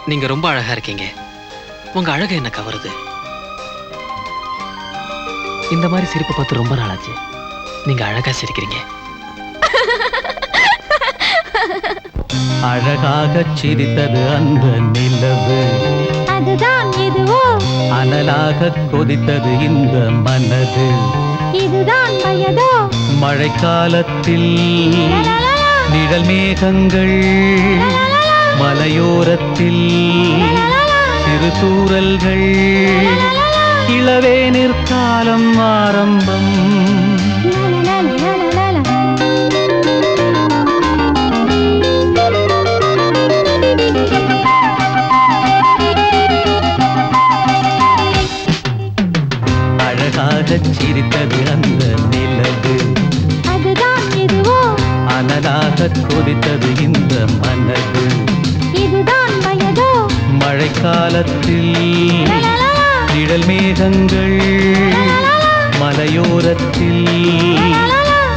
நீங்க ரொம்ப அழகா இருக்கீங்க. உங்க அழகு என்ன கவருது. இந்த மாதிரி சிரிப்பு பார்த்து ரொம்ப நாளாச்சு. நீங்க அழகா சிரிக்கிறீங்க. அழகாக சிரித்தது அந்த நிலவு, அதுதான் இதுவோ. அனலாக கொதித்தது இந்த மனது, இதுதான் வயதோ. மழைக்காலத்தில் நிழல் மேகங்கள், மலையோரத்தில் சிறு தூறல்கள், இளவேனிற் காலம் ஆரம்பம். அழகாக சிரித்தது அந்த நிலவு, அதுதான் இதுவோ. அனலாக கொதித்தது இந்த மனது, இதுதான் வயதோ. மழைக்காலத்தில் நிழல் மேகங்கள், மலையோரத்தில்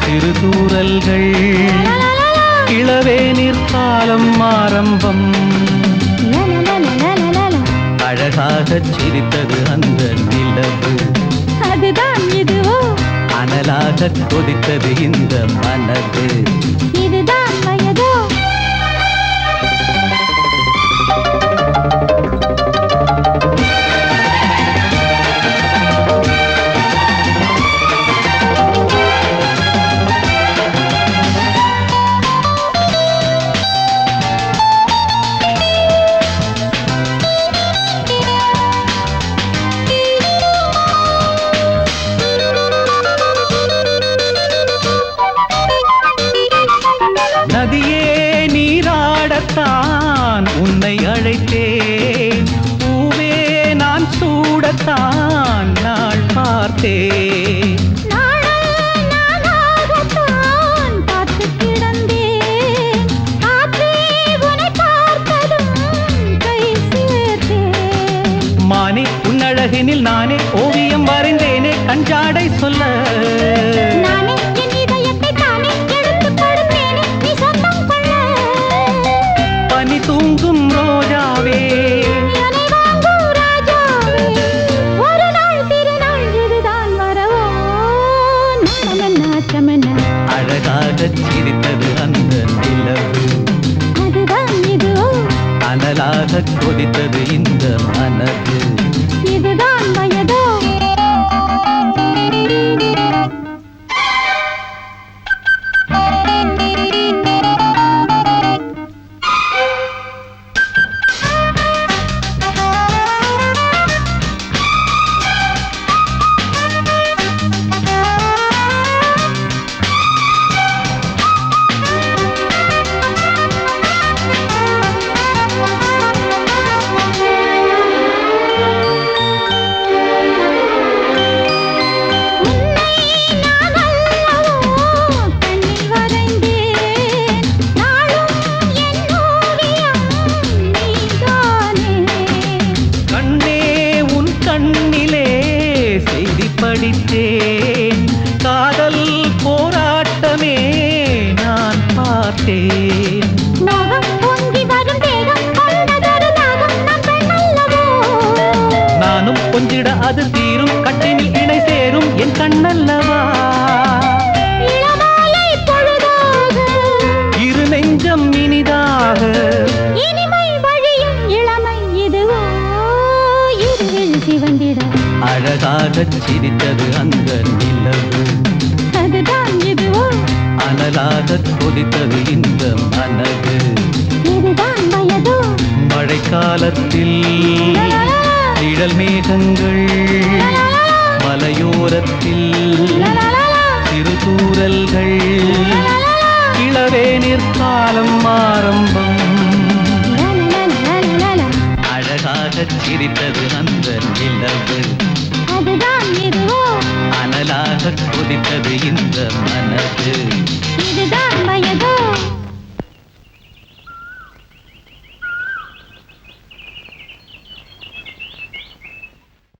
சிறு தூறல்கள், இளவேனிற் காலம் ஆரம்பம். அழகாக சிரித்தது அந்த நிலவு, அதுதான் இதுவோ. அனலாக கொதித்தது இந்த மனது, இதுதான் வயதோ. நதியே நீராடத்தான் உன்னை அழைத்தேன், பூவே நான் சூடத்தான் நாள் பார்த்தேன். மானே உன்னழகினில் நானே ஓவியம் வரைந்தேனே கஞ்சாடை சொல்ல. பனி தூங்கும் ரோஜாவே, ஒரு நாள் திருநாள் இதுதான் வரவோ. அழகாக சிரித்தது அந்த நிலவு, அதுதான் இதுவோ. அனலாக கொதித்தது இந்த மனது, இதுதான் வயதோ. படித்தேன் காதல் போராட்டமே நான் பார்த்தேன். நானும் கொஞ்சிட அது தீரும், கட்டினில் இணை சேரும் என் கண்ணல்லவா. இரு நெஞ்சம் இனிதாக அழகாக சிரித்தது அந்த நிலவு, அதுதான் இதுவோ. அனலாக கொதித்தது இந்த மனது, இதுதான் வயதோ. மழைக்காலத்தில் நிழல் மேகங்கள், மலையோரத்தில் சிறு தூறல்கள், இளவேனிற் காலம் ஆரம்பம். அழகாக சிரித்தது அந்த நிலவு, அதுதான் இதுவோ. அனலாக கொதித்தது இந்த மனது.